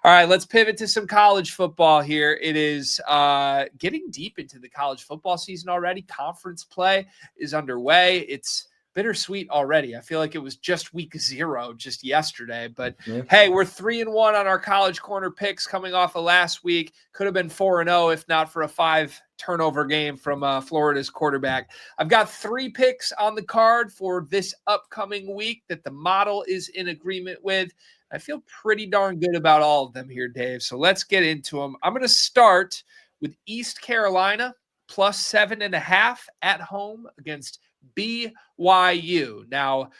All right, let's pivot to some college football here. It is getting deep into the college football season already. Conference play is underway. It's bittersweet already. I feel like it was just week 0 just yesterday. But hey, we're 3-1 on our college corner picks coming off of last week. Could have been 4-0 if not for a 5-turnover game from Florida's quarterback. I've got 3 picks on the card for this upcoming week that the model is in agreement with. I feel pretty darn good about all of them here, Dave. So let's get into them. I'm going to start with East Carolina plus 7.5 at home against BYU. Now,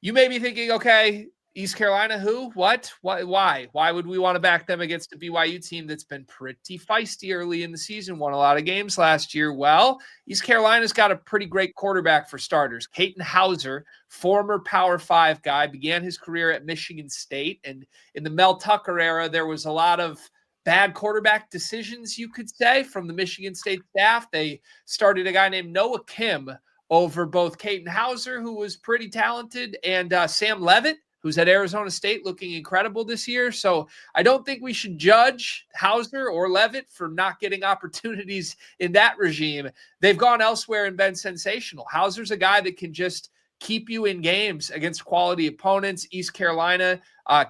you may be thinking, okay, East Carolina, who? What? Why? Why would we want to back them against a BYU team that's been pretty feisty early in the season, won a lot of games last year? Well, East Carolina's got a pretty great quarterback for starters. Katin Hauser, former Power 5 guy, began his career at Michigan State. And in the Mel Tucker era, there was a lot of bad quarterback decisions, you could say, from the Michigan State staff. They started a guy named Noah Kim over both Katin Hauser, who was pretty talented, and Sam Leavitt, who's at Arizona State looking incredible this year. So I don't think we should judge Hauser or Leavitt for not getting opportunities in that regime. They've gone elsewhere and been sensational. Hauser's a guy that can just keep you in games against quality opponents. East Carolina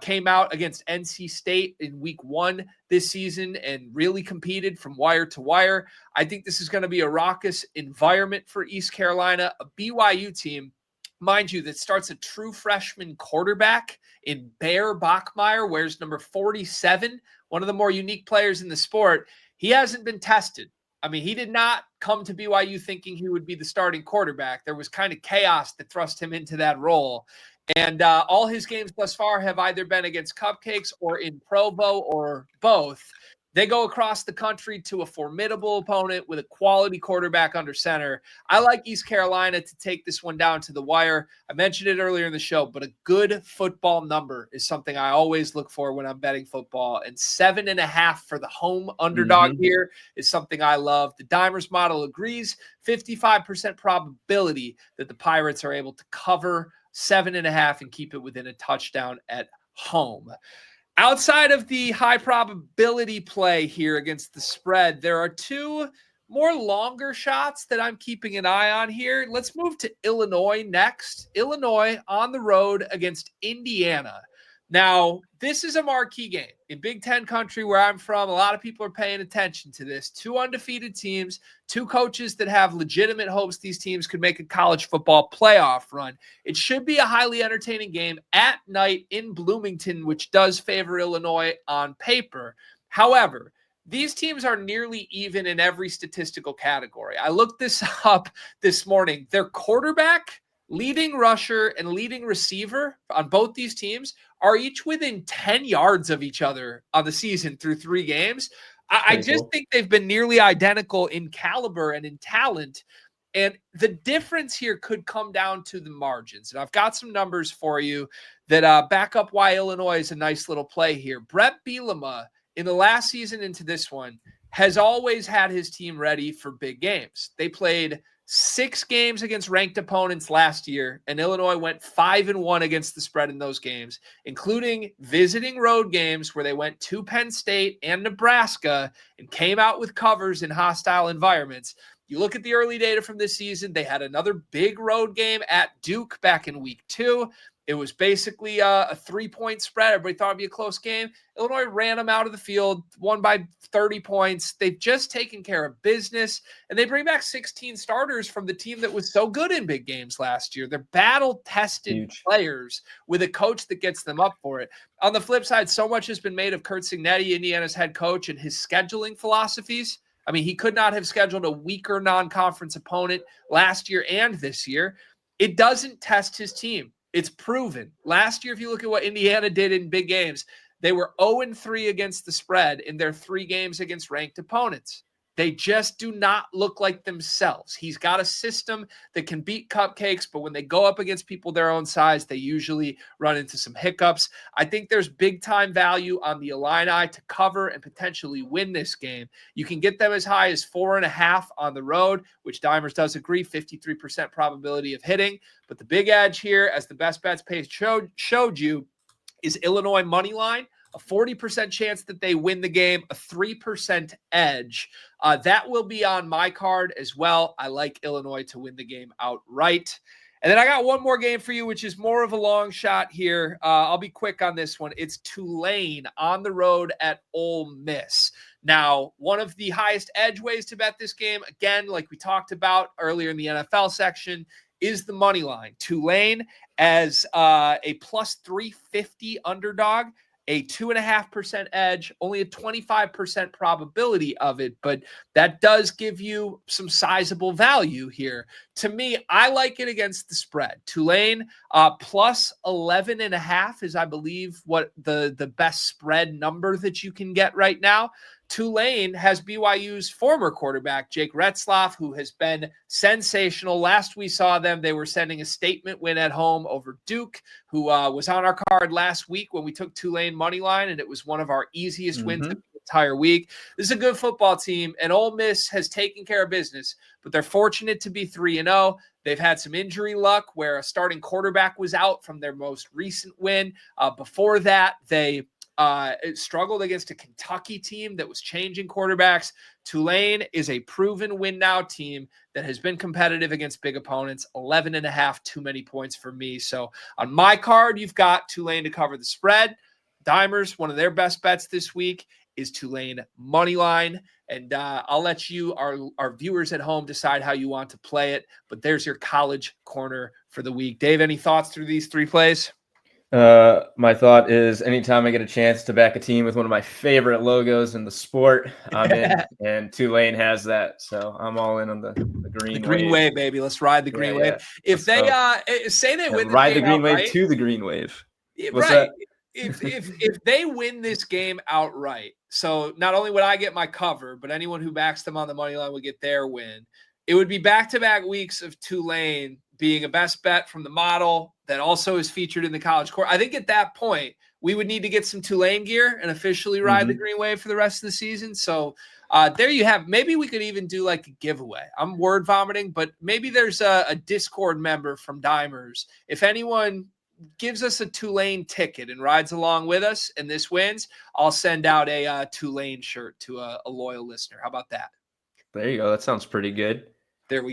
came out against NC State in week 1 this season and really competed from wire to wire. I think this is going to be a raucous environment for East Carolina, a BYU team, mind you, that starts a true freshman quarterback in Bear Bachmeier, wears number 47, one of the more unique players in the sport. He hasn't been tested. I mean, he did not come to BYU thinking he would be the starting quarterback. There was kind of chaos that thrust him into that role. And all his games thus far have either been against Cupcakes or in Provo or both. They go across the country to a formidable opponent with a quality quarterback under center. I like East Carolina to take this one down to the wire. I mentioned it earlier in the show, but a good football number is something I always look for when I'm betting football. And 7.5 for the home underdog here is something I love. The Dimers model agrees. 55% probability that the Pirates are able to cover 7.5 and keep it within a touchdown at home. Outside of the high probability play here against the spread, there are 2 more longer shots that I'm keeping an eye on here. Let's move to Illinois next. Illinois on the road against Indiana. Now, this is a marquee game. In Big Ten country where I'm from, a lot of people are paying attention to this. 2 undefeated teams, 2 coaches that have legitimate hopes these teams could make a college football playoff run. It should be a highly entertaining game at night in Bloomington, which does favor Illinois on paper. However, these teams are nearly even in every statistical category. I looked this up this morning. Their quarterback, leading rusher, and leading receiver on both these teams are each within 10 yards of each other on the season through 3 games. I just think they've been nearly identical in caliber and in talent. And the difference here could come down to the margins. And I've got some numbers for you that back up why Illinois is a nice little play here. Brett Bielema, in the last season into this one, has always had his team ready for big games. They played 6 games against ranked opponents last year, and Illinois went 5-1 against the spread in those games, including visiting road games where they went to Penn State and Nebraska and came out with covers in hostile environments. You look at the early data from this season, they had another big road game at Duke back in week 2. It was basically a 3-point spread. Everybody thought it'd be a close game. Illinois ran them out of the field, won by 30 points. They've just taken care of business, and they bring back 16 starters from the team that was so good in big games last year. They're battle-tested players with a coach that gets them up for it. On the flip side, so much has been made of Kurt Cignetti, Indiana's head coach, and his scheduling philosophies. I mean, he could not have scheduled a weaker non-conference opponent last year and this year. It doesn't test his team. It's proven. Last year, if you look at what Indiana did in big games, they were 0-3 against the spread in their 3 games against ranked opponents. They just do not look like themselves. He's got a system that can beat Cupcakes, but when they go up against people their own size, they usually run into some hiccups. I think there's big-time value on the Illini to cover and potentially win this game. You can get them as high as 4.5 on the road, which Dimers does agree, 53% probability of hitting. But the big edge here, as the best bets page showed you, is Illinois money line a 40% chance that they win the game, a 3% edge. That will be on my card as well. I like Illinois to win the game outright. And then I got one more game for you, which is more of a long shot here. I'll be quick on this one. It's Tulane on the road at Ole Miss. Now, one of the highest edge ways to bet this game, again, like we talked about earlier in the NFL section, is the money line. Tulane as a plus 350 underdog, a 2.5% edge, only a 25% probability of it, but that does give you some sizable value here. To me, I like it against the spread. Tulane plus 11.5 is, I believe, what the best spread number that you can get right now. Tulane has BYU's former quarterback, Jake Retzlaff, who has been sensational. Last we saw them, they were sending a statement win at home over Duke, who was on our card last week when we took Tulane money line, and it was one of our easiest wins of the entire week. This is a good football team, and Ole Miss has taken care of business, but they're fortunate to be 3-0. They've had some injury luck where a starting quarterback was out from their most recent win. Before that, they struggled against a Kentucky team that was changing quarterbacks. Tulane is a proven win now team that has been competitive against big opponents. 11.5, too many points for me. So on my card, you've got Tulane to cover the spread. Dimers, one of their best bets this week is Tulane money line. And I'll let you, our viewers at home, decide how you want to play it. But there's your college corner for the week. Dave, any thoughts through these three plays? My thought is anytime I get a chance to back a team with one of my favorite logos in the sport, I'm in, and Tulane has that. So I'm all in on the green wave, baby. Let's ride the green wave. If they say they win, ride the green wave to the green wave. What's right. If they win this game outright, so not only would I get my cover, but anyone who backs them on the money line would get their win. It would be back-to-back weeks of Tulane being a best bet from the model that also is featured in the College Court. I think at that point, we would need to get some Tulane gear and officially ride the green wave for the rest of the season. So there you have. Maybe we could even do like a giveaway. I'm word vomiting, but maybe there's a Discord member from Dimers. If anyone gives us a Tulane ticket and rides along with us and this wins, I'll send out a Tulane shirt to a loyal listener. How about that? There you go. That sounds pretty good. There we